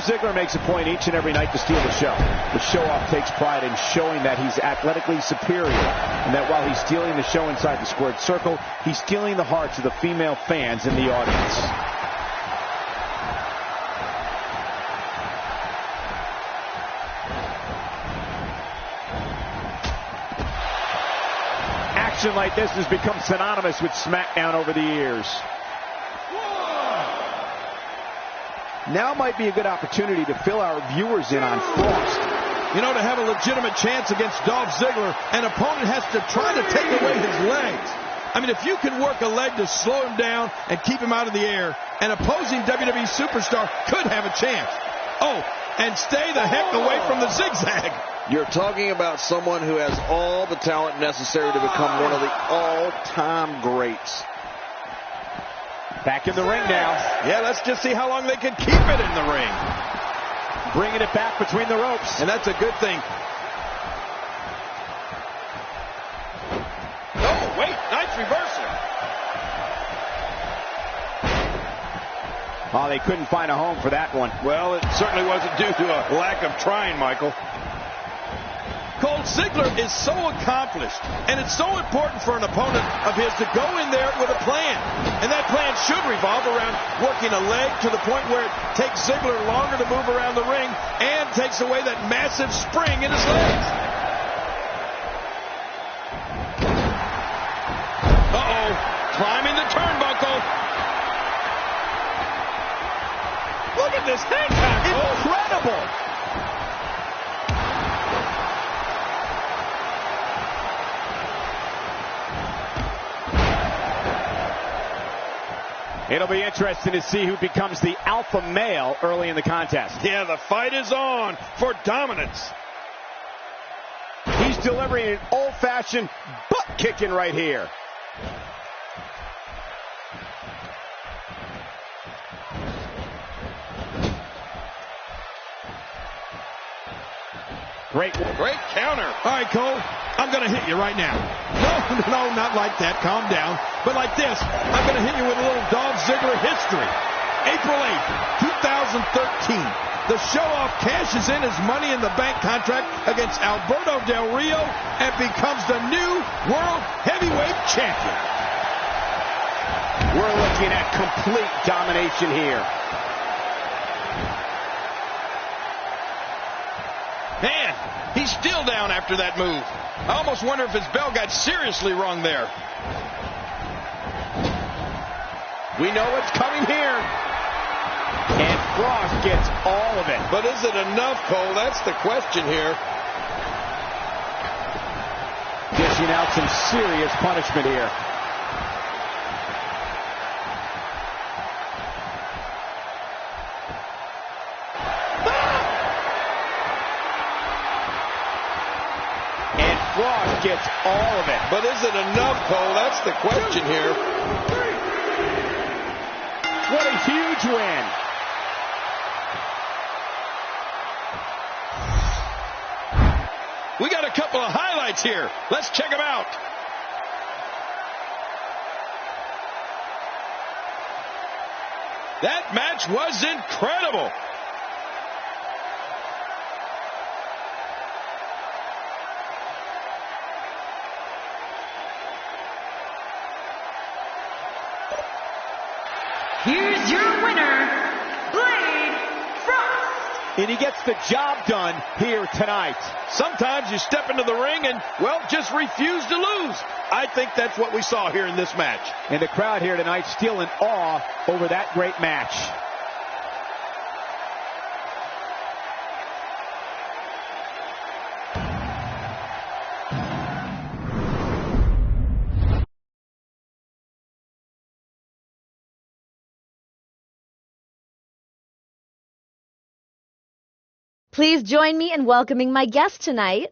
Ziggler makes a point each and every night to steal the show. The show-off takes pride in showing that he's athletically superior, and that while he's stealing the show inside the squared circle, he's stealing the hearts of the female fans in the audience. Action like this has become synonymous with SmackDown over the years. Now might be a good opportunity to fill our viewers in on Frost. You know, to have a legitimate chance against Dolph Ziggler, an opponent has to try to take away his legs. I mean, if you can work a leg to slow him down and keep him out of the air, an opposing WWE superstar could have a chance. Oh, and stay the heck away from the zigzag. You're talking about someone who has all the talent necessary to become one of the all-time greats. Back in the ring now. Yeah, let's just see how long they can keep it in the ring. Bringing it back between the ropes. And that's a good thing. Oh, wait, nice reversal. Oh, they couldn't find a home for that one. Well, it certainly wasn't due to a lack of trying, Michael. Cole, Ziggler is so accomplished, and it's so important for an opponent of his to go in there with a plan. And that plan should revolve around working a leg to the point where it takes Ziggler longer to move around the ring and takes away that massive spring in his legs. Uh-oh, climbing the turnbuckle. Look at this hang time. Incredible. It'll be interesting to see who becomes the alpha male early in the contest. Yeah, the fight is on for dominance. He's delivering an old-fashioned butt-kicking right here. Great counter. All right, Cole, I'm going to hit you right now. No, not like that. Calm down. But like this, I'm going to hit you with a little Dolph Ziggler history. April 8th, 2013. The show-off cashes in his Money in the Bank contract against Alberto Del Rio and becomes the new World Heavyweight Champion. We're looking at complete domination here. Man, he's still down after that move. I almost wonder if his bell got seriously wrong there. We know what's coming here. And Frost gets all of it. But is it enough, Cole? That's the question here. Dishing out some serious punishment here. Frost gets all of it. But is it enough, Cole? That's the question here. What a huge win. We got a couple of highlights here. Let's check them out. That match was incredible. Here's your winner, Blade Frost. And he gets the job done here tonight. Sometimes you step into the ring and, well, just refuse to lose. I think that's what we saw here in this match. And the crowd here tonight still in awe over that great match. Please join me in welcoming my guest tonight.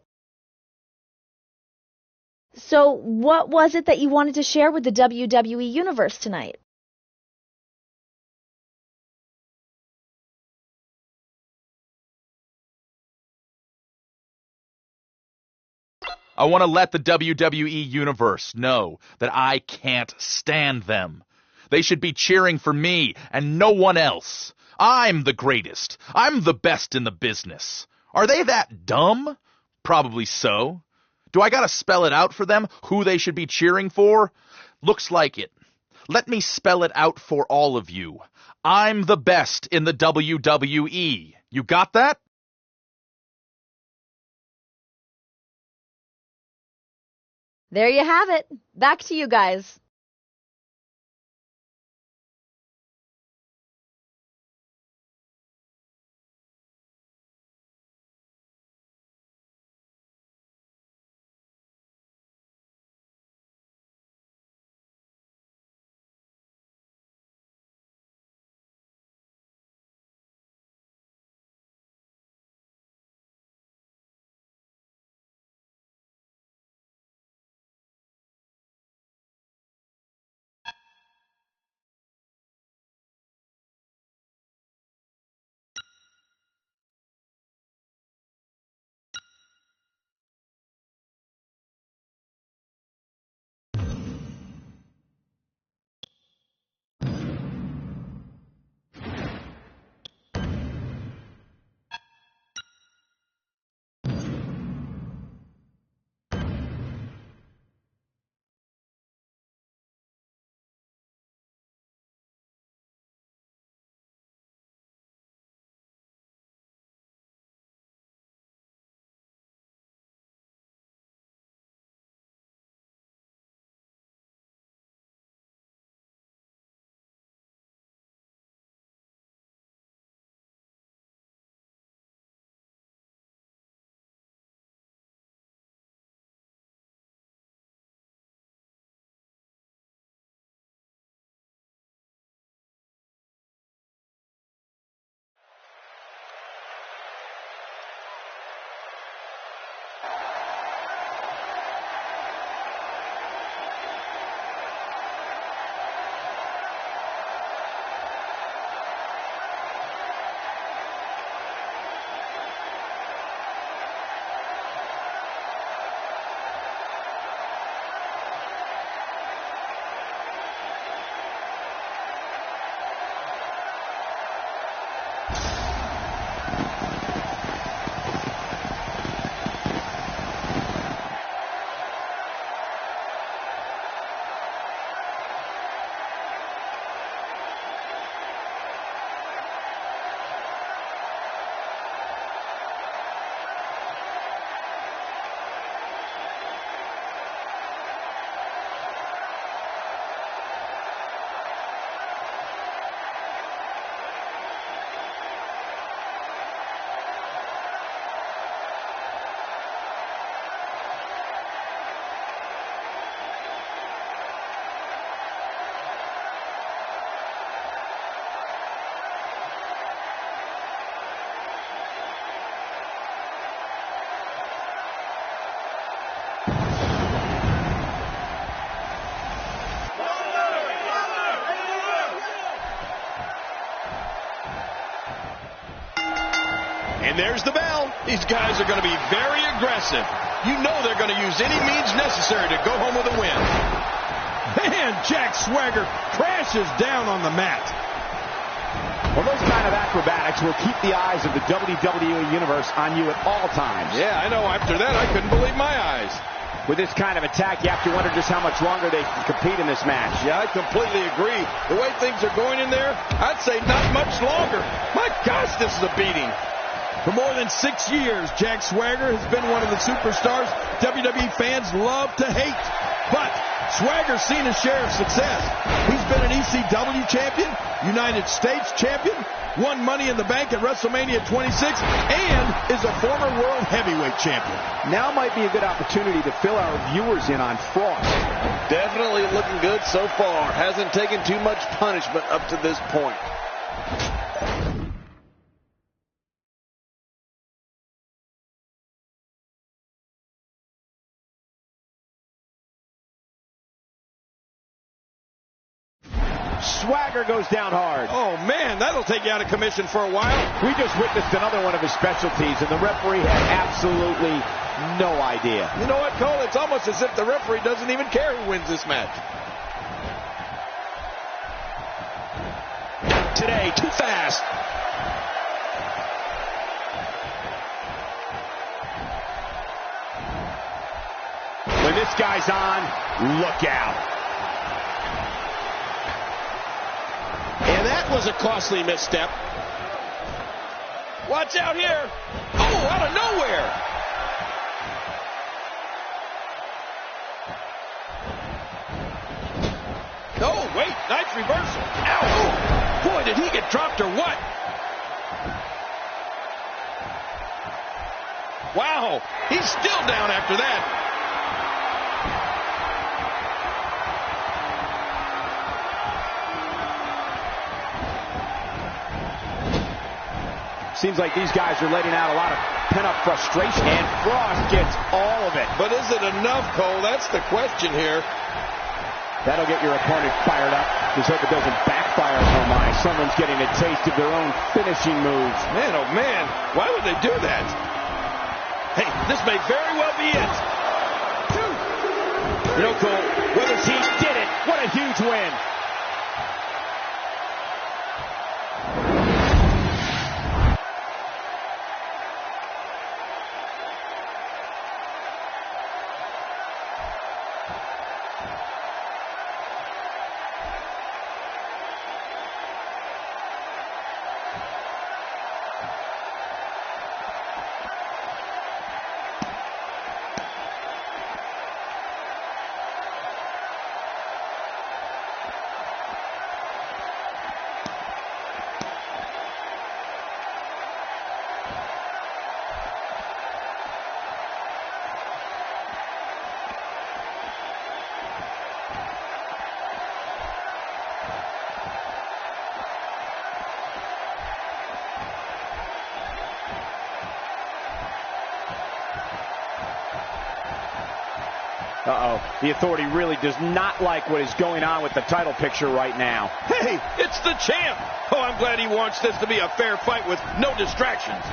So, what was it that you wanted to share with the WWE Universe tonight? I want to let the WWE Universe know that I can't stand them. They should be cheering for me and no one else. I'm the greatest. I'm the best in the business. Are they that dumb? Probably so. Do I gotta spell it out for them, who they should be cheering for? Looks like it. Let me spell it out for all of you. I'm the best in the WWE. You got that? There you have it. Back to you guys. And there's the bell. These guys are going to be very aggressive. You know they're going to use any means necessary to go home with a win. Man, Jack Swagger crashes down on the mat. Well, those kind of acrobatics will keep the eyes of the WWE Universe on you at all times. Yeah, I know. After that, I couldn't believe my eyes. With this kind of attack, you have to wonder just how much longer they can compete in this match. Yeah, I completely agree. The way things are going in there, I'd say not much longer. My gosh, this is a beating. For more than 6 years, Jack Swagger has been one of the superstars WWE fans love to hate. But Swagger's seen his share of success. He's been an ECW champion, United States champion, won Money in the Bank at WrestleMania 26, and is a former World Heavyweight champion. Now might be a good opportunity to fill our viewers in on Frost. Definitely looking good so far. Hasn't taken too much punishment up to this point. Swagger goes down hard. Oh, man, that'll take you out of commission for a while. We just witnessed another one of his specialties, and the referee had absolutely no idea. You know what, Cole? It's almost as if the referee doesn't even care who wins this match. Today, too fast. this guy's on, look out. And that was a costly misstep. Watch out here. Oh, out of nowhere. Oh, wait, nice reversal. Ow. Boy, did he get dropped or what? Wow, he's still down after that. Seems like these guys are letting out a lot of pent-up frustration, and Frost gets all of it. But is it enough, Cole? That's the question here. That'll get your opponent fired up. Just hope it doesn't backfire. Oh my, someone's getting a taste of their own finishing moves. Man, oh man, why would they do that? Hey, this may very well be it. You know, Cole, whether he did it, what a huge win. Uh-oh. The Authority really does not like what is going on with the title picture right now. Hey, it's the champ. Oh, I'm glad he wants this to be a fair fight with no distractions.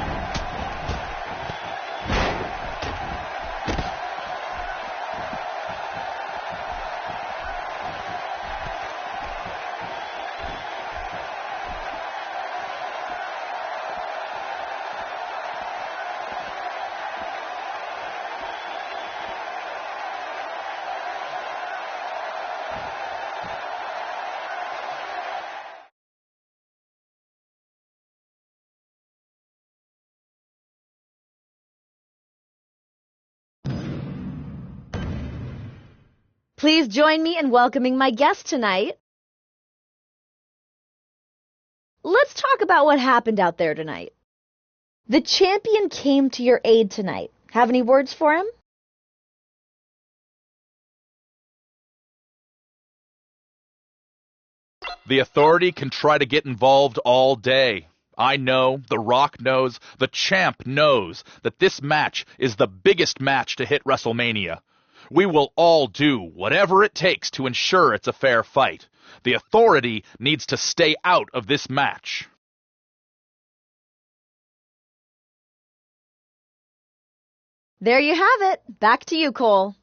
Please join me in welcoming my guest tonight. Let's talk about what happened out there tonight. The champion came to your aid tonight. Have any words for him? The Authority can try to get involved all day. I know, The Rock knows, the champ knows that this match is the biggest match to hit WrestleMania. We will all do whatever it takes to ensure it's a fair fight. The Authority needs to stay out of this match. There you have it. Back to you, Cole.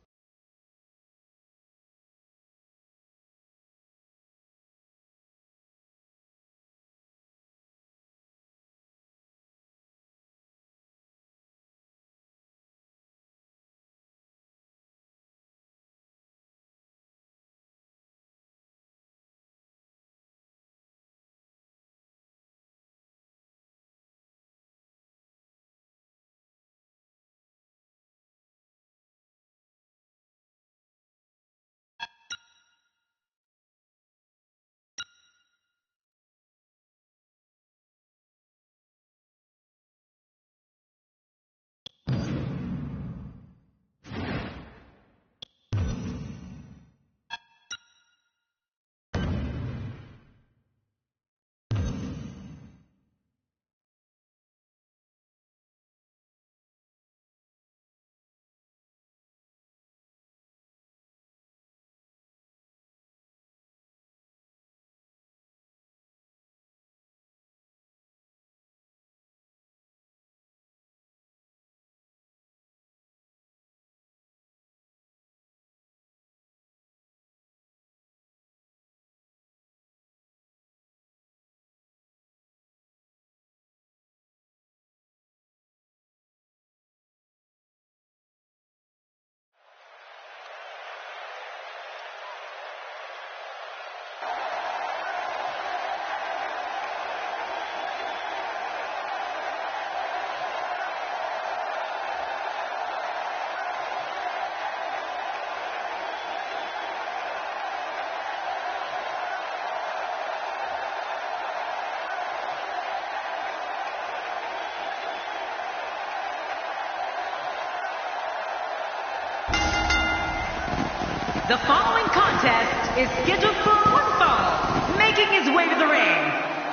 The following contest is scheduled for one fall, making his way to the ring,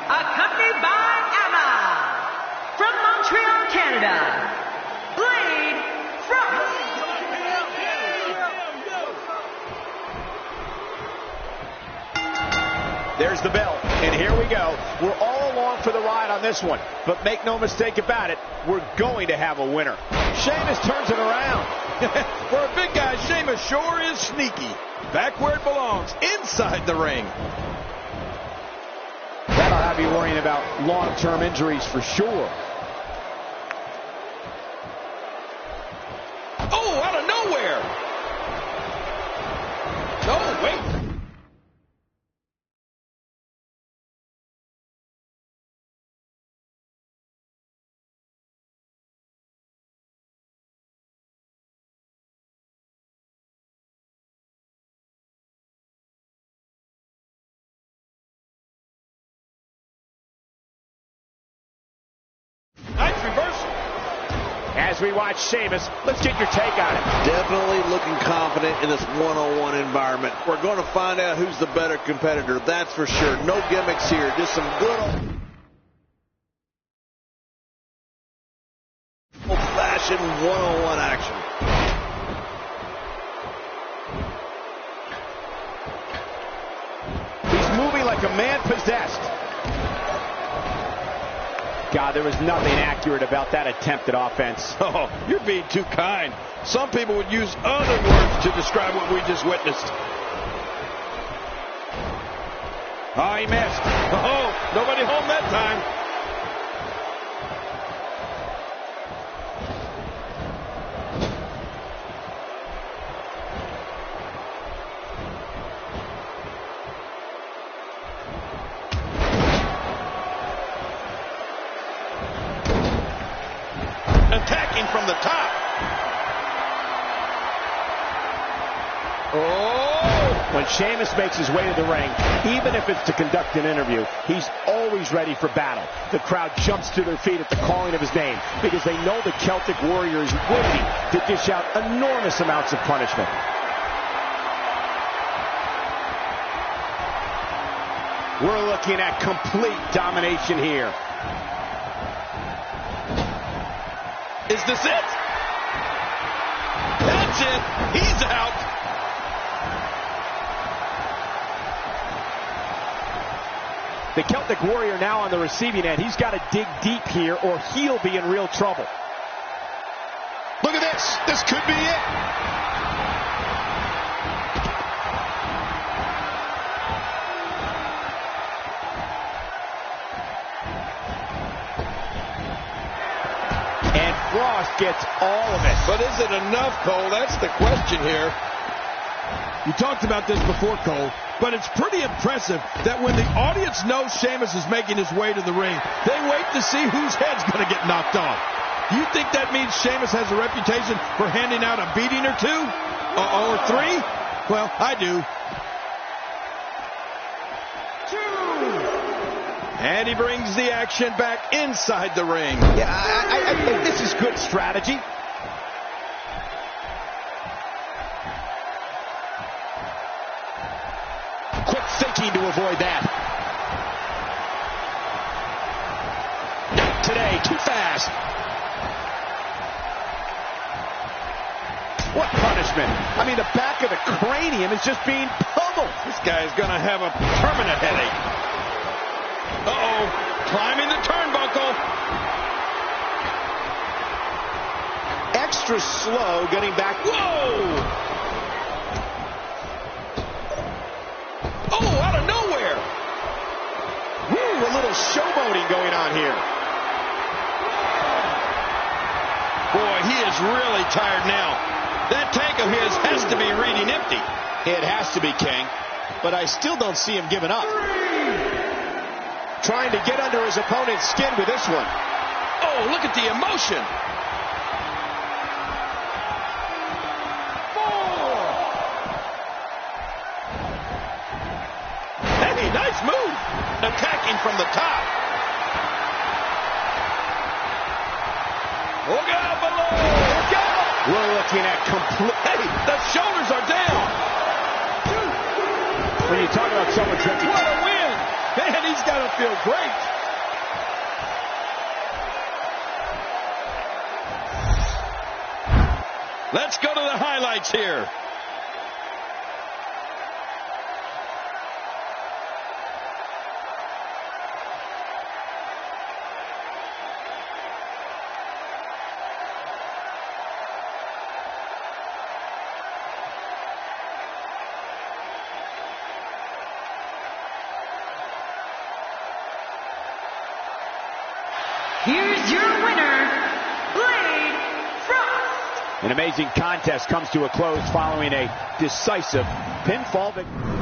accompanied by Emma. From Montreal, Canada, Blade Frost. There's the bell, and here we go. We're all along for the ride on this one, but make no mistake about it, we're going to have a winner. Sheamus turns it around. For a big guy, Sheamus sure is sneaky. Back where it belongs, inside the ring. That'll have you worrying about long-term injuries for sure. Oh, out of nowhere. Oh, wait. Nice reversal. As we watch Sheamus, let's get your take on it. Definitely looking confident in this one-on-one environment. We're going to find out who's the better competitor, that's for sure. No gimmicks here, just some good old-fashioned one-on-one action. He's moving like a man possessed. God, there was nothing accurate about that attempt at offense. Oh, you're being too kind. Some people would use other words to describe what we just witnessed. Oh, he missed. Oh, nobody home that time. Attacking from the top. Oh! When Sheamus makes his way to the ring, even if it's to conduct an interview, he's always ready for battle. The crowd jumps to their feet at the calling of his name because they know the Celtic Warrior is waiting to dish out enormous amounts of punishment. We're looking at complete domination here. Is this it? That's it. He's out. The Celtic Warrior now on the receiving end. He's got to dig deep here or he'll be in real trouble. Look at this. This could be it. And Frost gets all of it. But is it enough, Cole? That's the question here. You talked about this before, Cole, but it's pretty impressive that when the audience knows Sheamus is making his way to the ring, they wait to see whose head's going to get knocked off. You think that means Sheamus has a reputation for handing out a beating or two? Or three? Well, I do. And he brings the action back inside the ring. Yeah, I think this is good strategy. Quick thinking to avoid that. Not today, too fast. What punishment? I mean, the back of the cranium is just being pummeled. This guy's going to have a permanent headache. Uh-oh, climbing the turnbuckle. Extra slow getting back. Whoa! Oh, out of nowhere. Woo, a little showboating going on here. Boy, he is really tired now. That tank of his has to be reading empty. It has to be, King, but I still don't see him giving up. Trying to get under his opponent's skin with this one. Oh, look at the emotion. 4. Hey, nice move. Attacking from the top. Look out below. Look out. We're looking at complete. Hey, the shoulders are down. When you talk about someone's reputation. What a win! Man, he's got to feel great. Let's go to the highlights here. Here's your winner, Blade Frost. An amazing contest comes to a close following a decisive pinfall victory.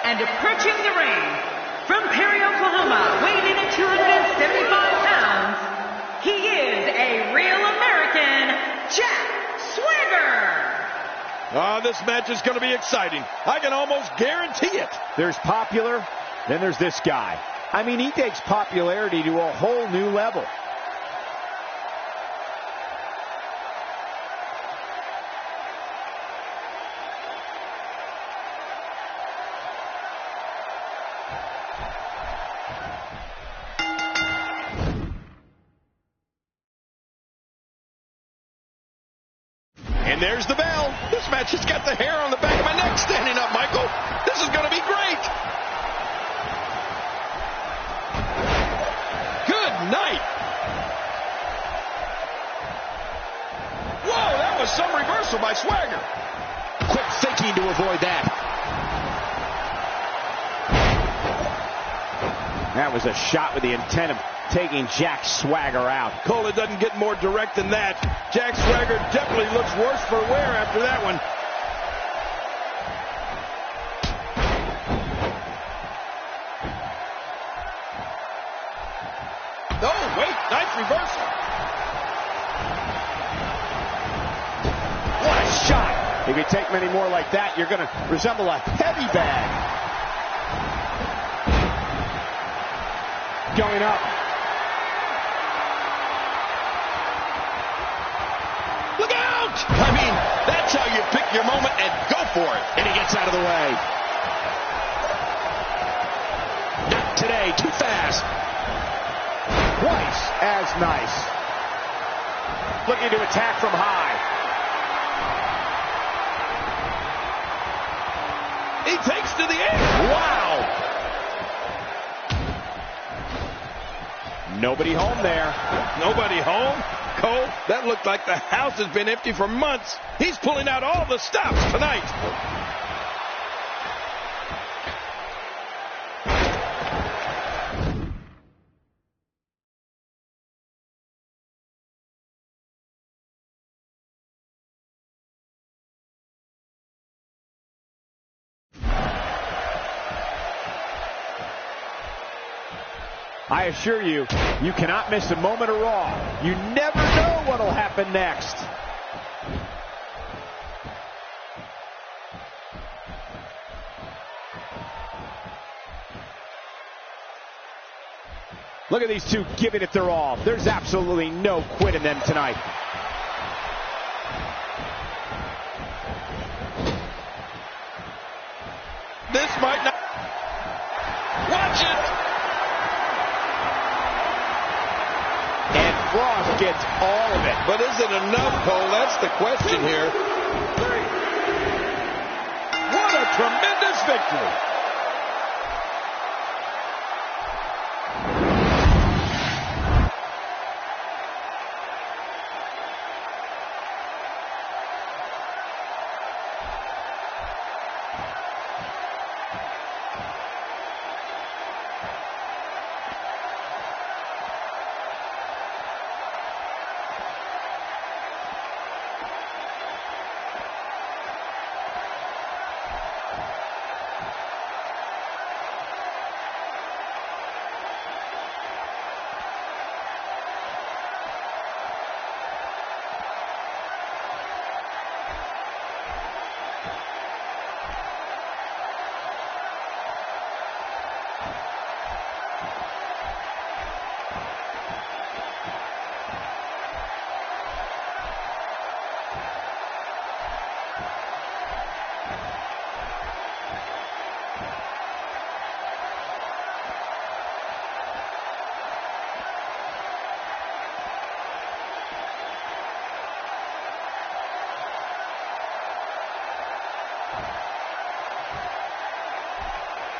And approaching the ring, from Perry, Oklahoma, weighing in at 275 pounds, he is a real American, Jack Swagger. This match is going to be exciting. I can almost guarantee it. There's popular, then there's this guy. I mean, he takes popularity to a whole new level. And there's the bell. This match has got the hair on the back of my neck standing up, Michael. This is going to be great. Good night. was some reversal by Swagger. Quick thinking to avoid that. That was a shot with the intent of taking Jack Swagger out. Cole, it doesn't get more direct than that. Jack Swagger definitely looks worse for wear after that one. Oh, wait, nice reversal. What a shot. If you take many more like that, you're going to resemble a heavy bag. Going up. Look out! I mean, that's how you pick your moment and go for it. And he gets out of the way. Not today, too fast. Twice as nice. Looking to attack from high. He takes to the air. Wow. Nobody home there. Nobody home? Cole, that looked like the house has been empty for months. He's pulling out all the stops tonight. I assure you, you cannot miss a moment of Raw. You never know what will happen next. Look at these two giving it their all. There's absolutely no quit in them tonight. This might not... Watch it! Frost gets all of it. But is it enough, Cole? That's the question here. What a tremendous victory.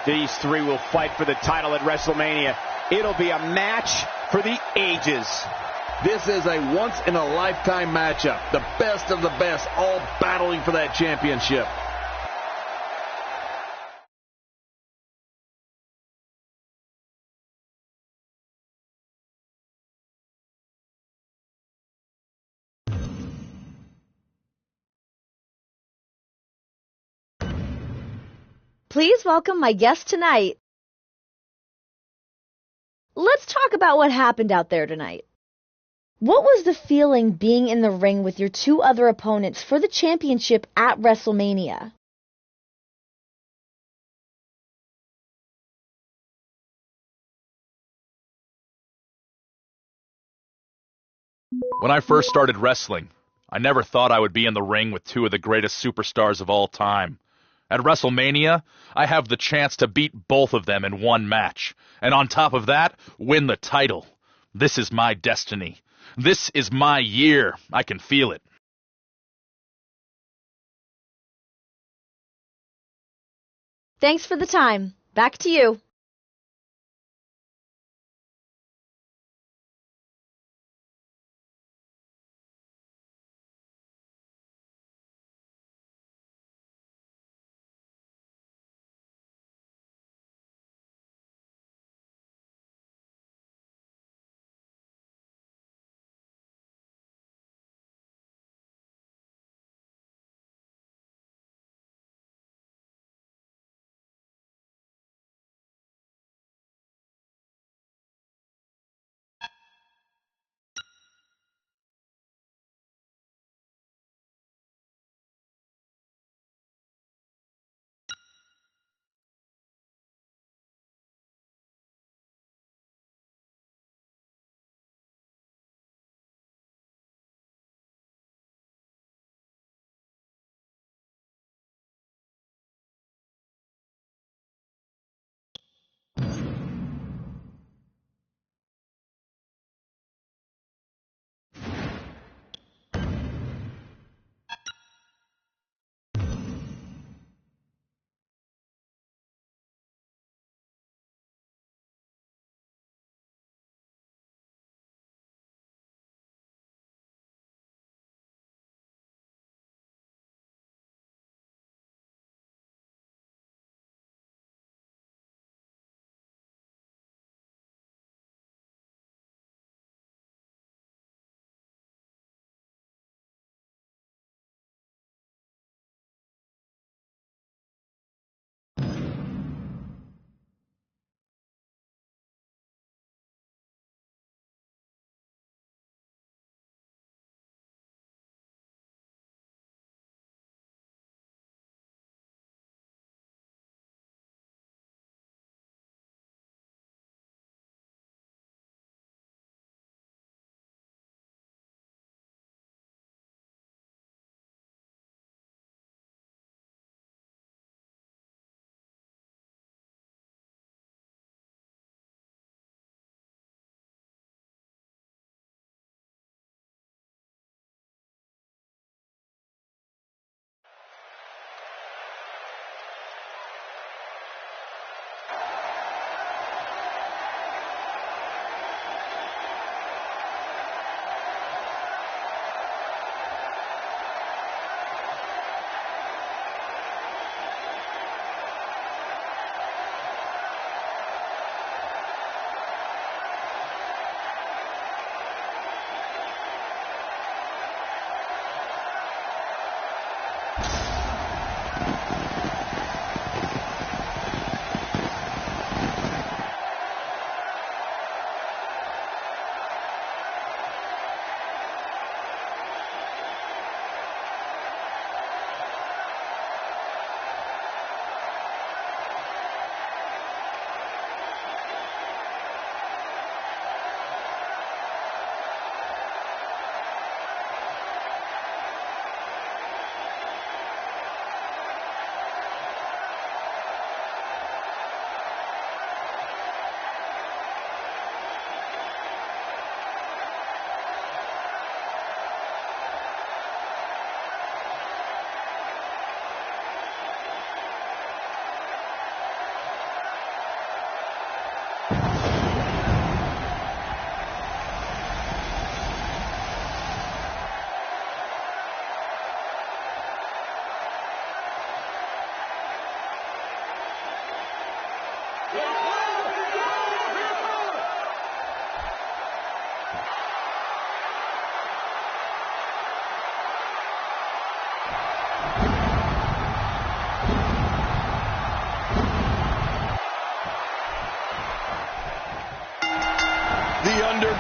These three will fight for the title at WrestleMania. It'll be a match for the ages. This is a once-in-a-lifetime matchup. The best of the best, all battling for that championship. Please welcome my guest tonight. Let's talk about what happened out there tonight. What was the feeling being in the ring with your two other opponents for the championship at WrestleMania? When I first started wrestling, I never thought I would be in the ring with two of the greatest superstars of all time. At WrestleMania, I have the chance to beat both of them in one match, and on top of that, win the title. This is my destiny. This is my year. I can feel it. Thanks for the time. Back to you.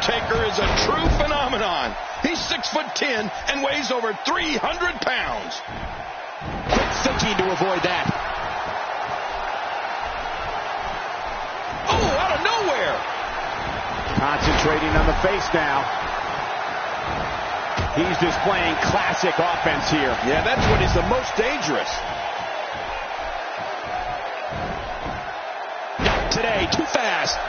Undertaker is a true phenomenon. He's 6'10" and weighs over 300 pounds. Quick thinking to avoid that. Oh, out of nowhere. Concentrating on the face now. He's displaying classic offense here. Yeah, that's when he's the most dangerous. Not today, too fast.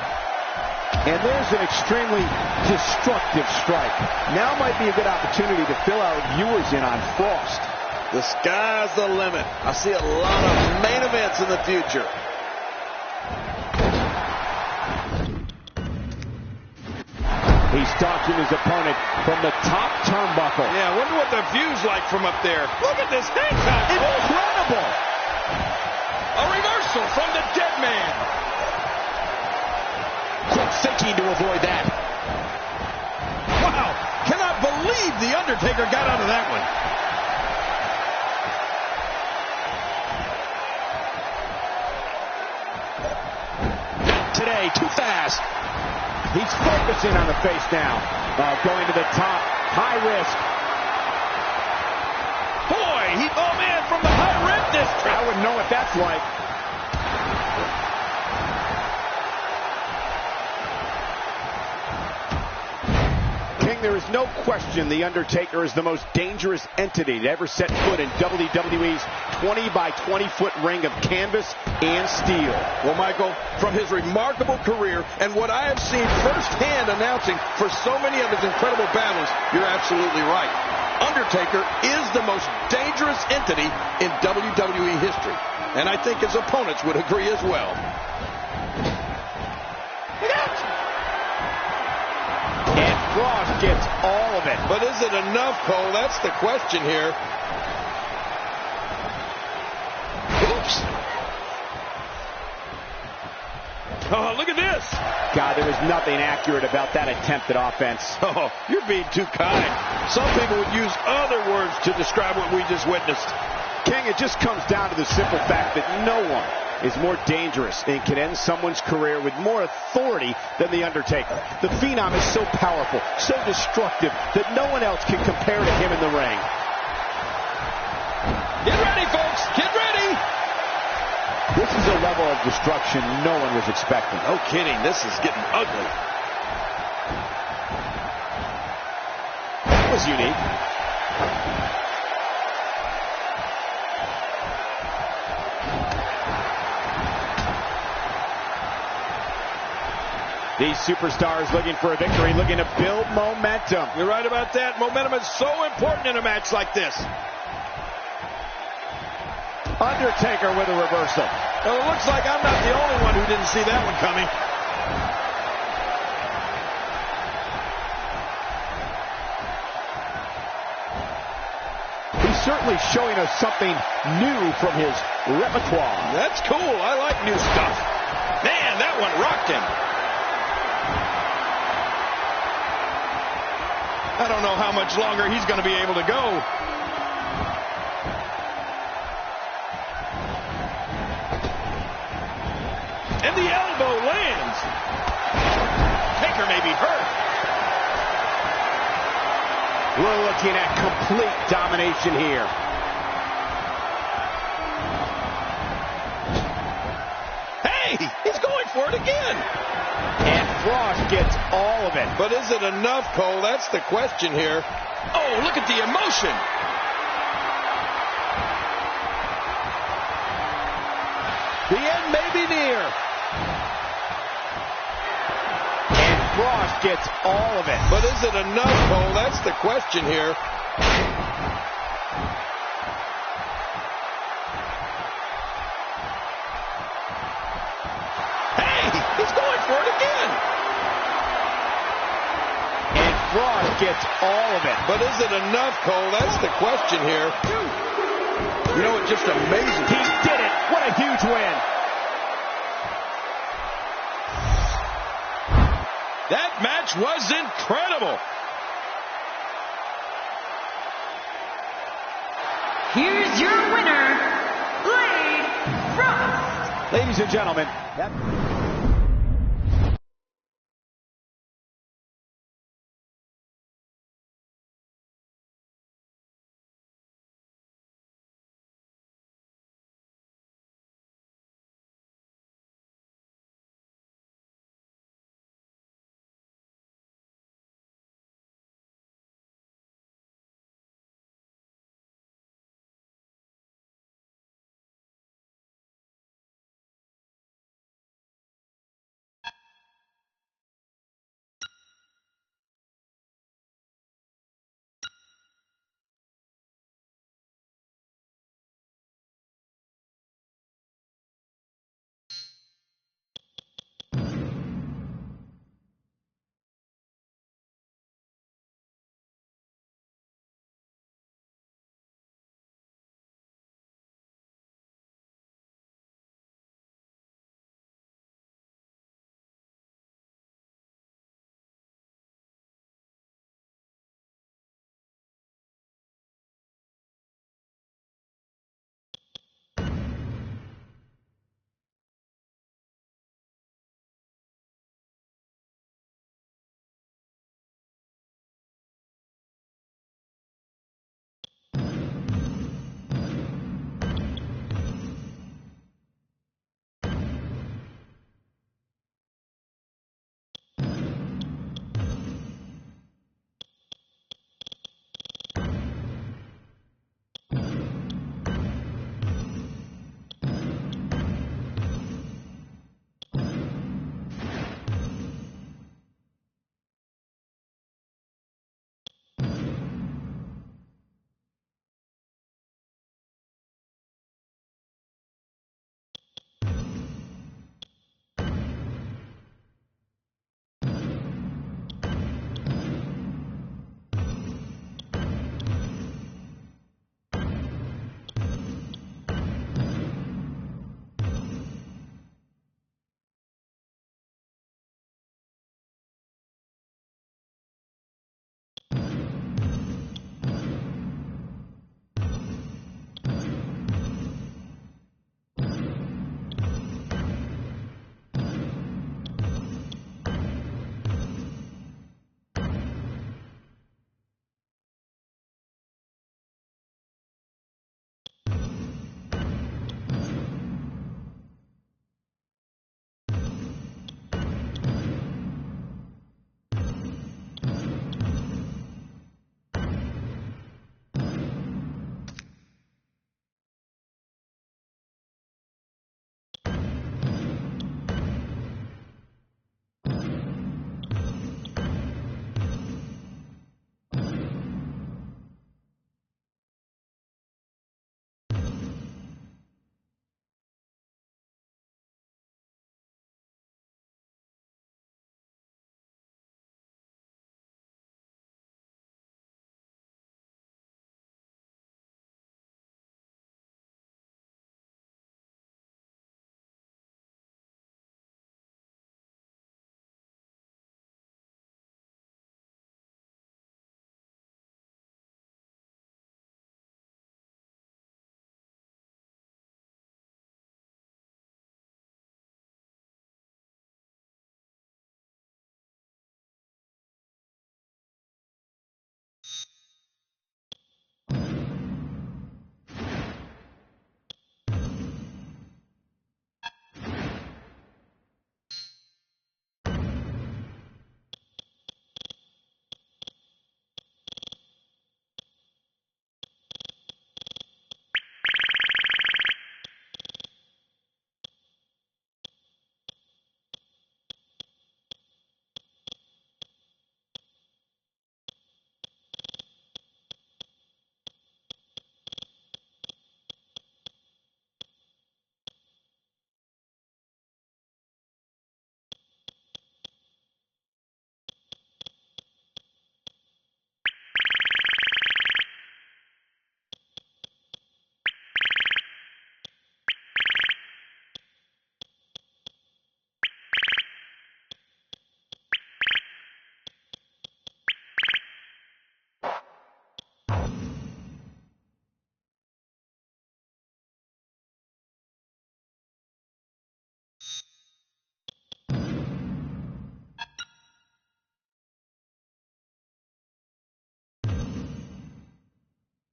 And there's an extremely destructive strike. Now might be a good opportunity to fill our viewers in on Frost. The sky's the limit. I see a lot of main events in the future. He's stalking his opponent from the top turnbuckle. Yeah, I wonder what the view's like from up there. Look at this head cock. Incredible! A reversal from the dead man. Quick thinking to avoid that. Wow, cannot believe The Undertaker got out of that one. Today, too fast. He's focusing on the face now. Going to the top. High risk. Boy, oh man, from the high rib district. I wouldn't know what that's like. King, there is no question The Undertaker is the most dangerous entity to ever set foot in WWE's 20 by 20 foot ring of canvas and steel. Well, Michael, from his remarkable career and what I have seen firsthand announcing for so many of his incredible battles, you're absolutely right. Undertaker is the most dangerous entity in WWE history. And I think his opponents would agree as well. And Frost gets all of it. But is it enough, Cole? That's the question here. Oops. Oh, look at this. God, there was nothing accurate about that attempt at offense. Oh, you're being too kind. Some people would use other words to describe what we just witnessed. King, it just comes down to the simple fact that no one is more dangerous and can end someone's career with more authority than The Undertaker. The Phenom is so powerful, so destructive, that no one else can compare to him in the ring. Get ready, folks. Get ready. This is a level of destruction no one was expecting. No kidding. This is getting ugly. That was unique. These superstars looking for a victory, looking to build momentum. You're right about that. Momentum is so important in a match like this. Undertaker with a reversal. Well, it looks like I'm not the only one who didn't see that one coming. He's certainly showing us something new from his repertoire. That's cool. I like new stuff. Man, that one rocked him. I don't know how much longer he's going to be able to go. And the elbow lands. Taker may be hurt. We're looking at complete domination here. Hey, he's going for it again. And Frost gets all of it. But is it enough, Cole? That's the question here. Oh, look at the emotion. The end may be near. And Frost gets all of it. But is it enough, Cole? That's the question here. Hey, he's going for it again. And Frost gets all of it. But is it enough, Cole? That's the question here. You know, it just amazes me. He did it. What a huge win. That match was incredible. Here's your winner, Blade Frost. Ladies and gentlemen, that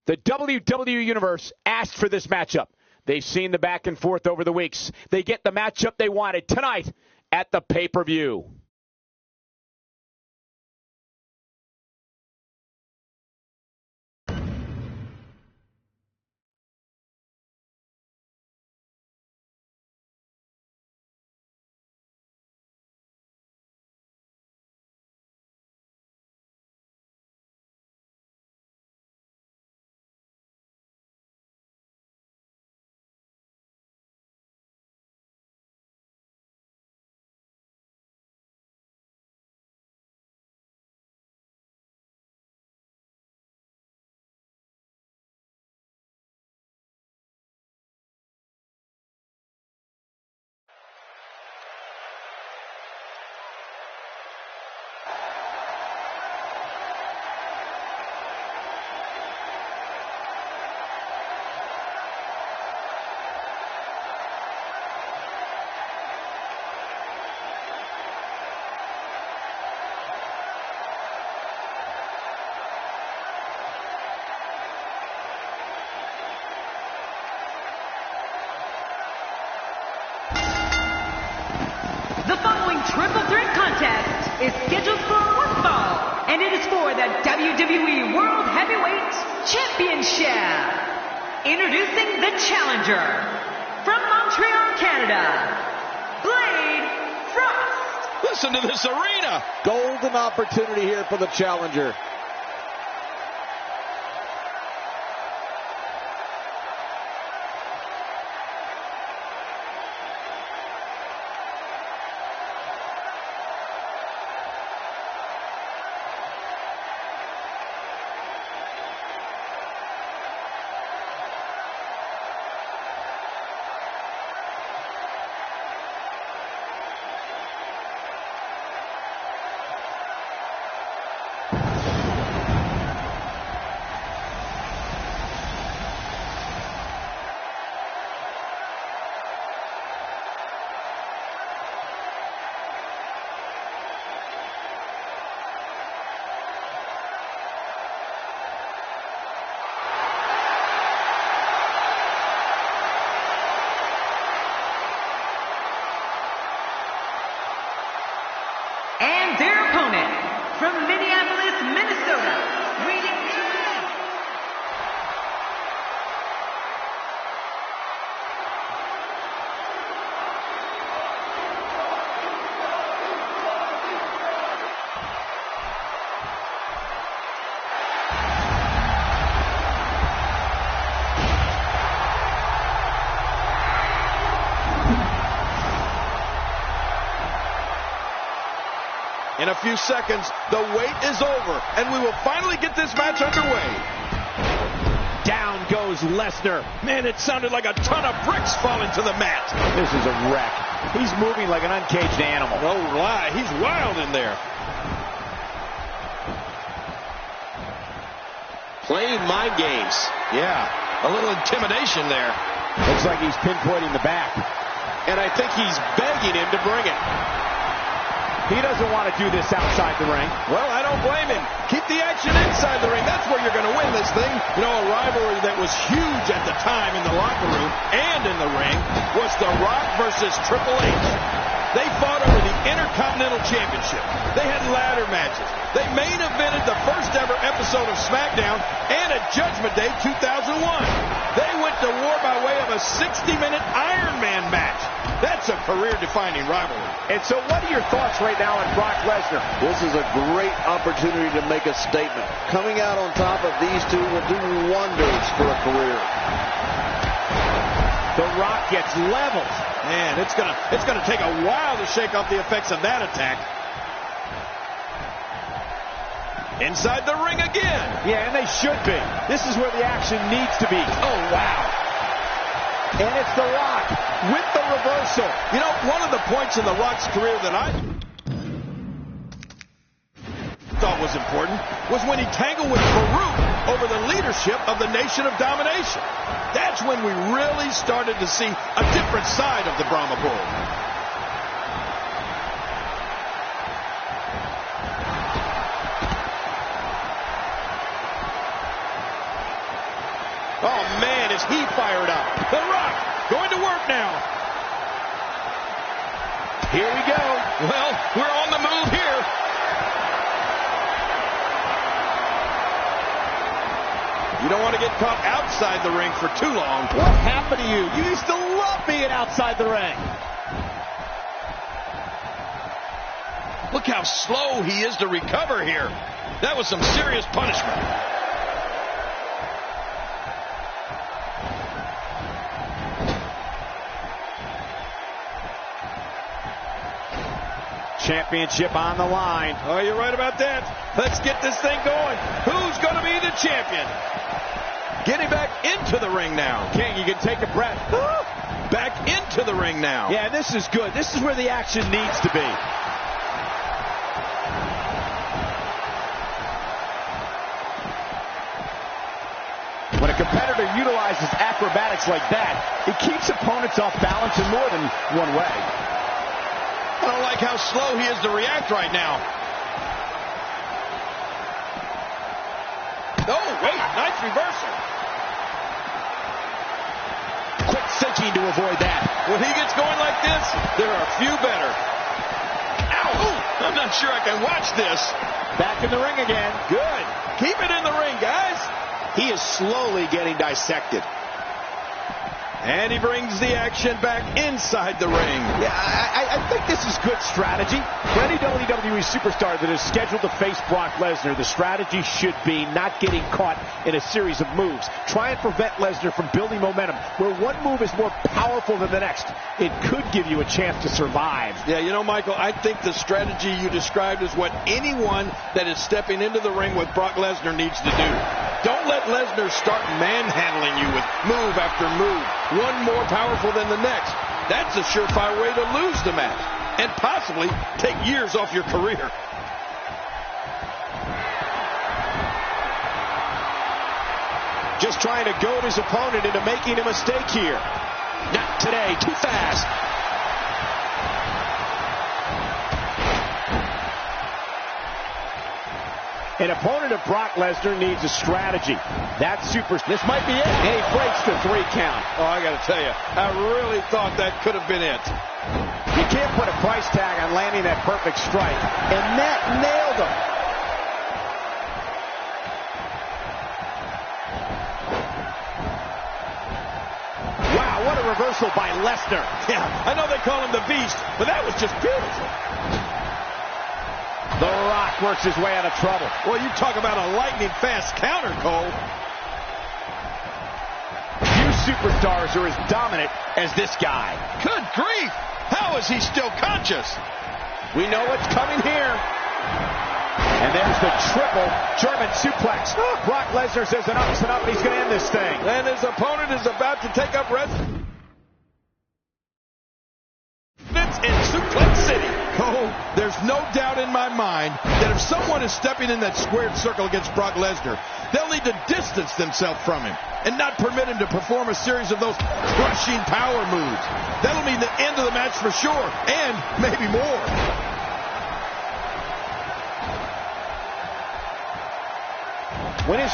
The WWE Universe asked for this matchup. They've seen the back and forth over the weeks. They get the matchup they wanted tonight at the pay-per-view. The following triple threat contest is scheduled for one fall, and it is for the WWE World Heavyweight Championship. Introducing the challenger from Montreal, Canada, Blade Frost. Listen to this arena. Golden opportunity here for the challenger. And their opponent from Minneapolis, Minnesota, weighing in. In a few seconds, the wait is over, and we will finally get this match underway. Down goes Lesnar. Man, it sounded like a ton of bricks falling to the mat. This is a wreck. He's moving like an uncaged animal. No lie, he's wild in there. Playing mind games. Yeah, a little intimidation there. Looks like he's pinpointing the back. And I think he's begging him to bring it. He doesn't want to do this outside the ring. Well, I don't blame him. Keep the action inside the ring. That's where you're going to win this thing. You know, a rivalry that was huge at the time in the locker room and in the ring was The Rock versus Triple H. They fought over the Intercontinental Championship. They had ladder matches. They main evented the first ever episode of SmackDown and at Judgment Day 2001. They went to war by way of a 60-minute Iron Man match. That's a career-defining rivalry. And so what are your thoughts right now on Brock Lesnar? This is a great opportunity to make a statement. Coming out on top of these two will do wonders for a career. The Rock gets leveled. Man, it's gonna take a while to shake off the effects of that attack. Inside the ring again. Yeah, and they should be. This is where the action needs to be. Oh, wow. And it's The Rock with the reversal. You know, one of the points in The Rock's career that I thought was important was when he tangled with Farouk over the leadership of the Nation of Domination. That's when we really started to see a different side of the Brahma Bull. Oh, man, is he fired up. The Rock going to work now. Here we go. Well, we're on the move here. You don't want to get caught outside the ring for too long. What happened to you? You used to love being outside the ring. Look how slow he is to recover here. That was some serious punishment. Championship on the line. Oh, you're right about that. Let's get this thing going. Who's going to be the champion? Getting back into the ring now. King, you can take a breath. Back into the ring now. Yeah, this is good. This is where the action needs to be. When a competitor utilizes acrobatics like that, it keeps opponents off balance in more than one way. I don't like how slow he is to react right now. Oh, wait, nice reversal. Quick thinking to avoid that. When he gets going like this, there are a few better. Ow! Ooh, I'm not sure I can watch this. Back in the ring again. Good. Keep it in the ring, guys. He is slowly getting dissected. And he brings the action back inside the ring. Yeah, I think this is good strategy. For any WWE superstar that is scheduled to face Brock Lesnar, the strategy should be not getting caught in a series of moves. Try and prevent Lesnar from building momentum. Where one move is more powerful than the next, it could give you a chance to survive. Yeah, you know, Michael, I think the strategy you described is what anyone that is stepping into the ring with Brock Lesnar needs to do. Don't let Lesnar start manhandling you with move after move, one more powerful than the next. That's a surefire way to lose the match and possibly take years off your career. Just trying to goad his opponent into making a mistake here. Not today, too fast. An opponent of Brock Lesnar needs a strategy. This might be it. And he breaks the 3 count. Oh, I got to tell you, I really thought that could have been it. You can't put a price tag on landing that perfect strike. And that nailed him. Wow, what a reversal by Lesnar. Yeah, I know they call him the Beast, but that was just beautiful. The Rock works his way out of trouble. Well, you talk about a lightning-fast counter, Cole. Few superstars are as dominant as this guy. Good grief! How is he still conscious? We know what's coming here. And there's the triple German suplex. Brock Lesnar says enough's enough, and he's going to end this thing. And his opponent is about to take up residence in Suplex City. Cole, there's no doubt in my mind that if someone is stepping in that squared circle against Brock Lesnar, they'll need to distance themselves from him and not permit him to perform a series of those crushing power moves. That'll mean the end of the match for sure, and maybe more. When his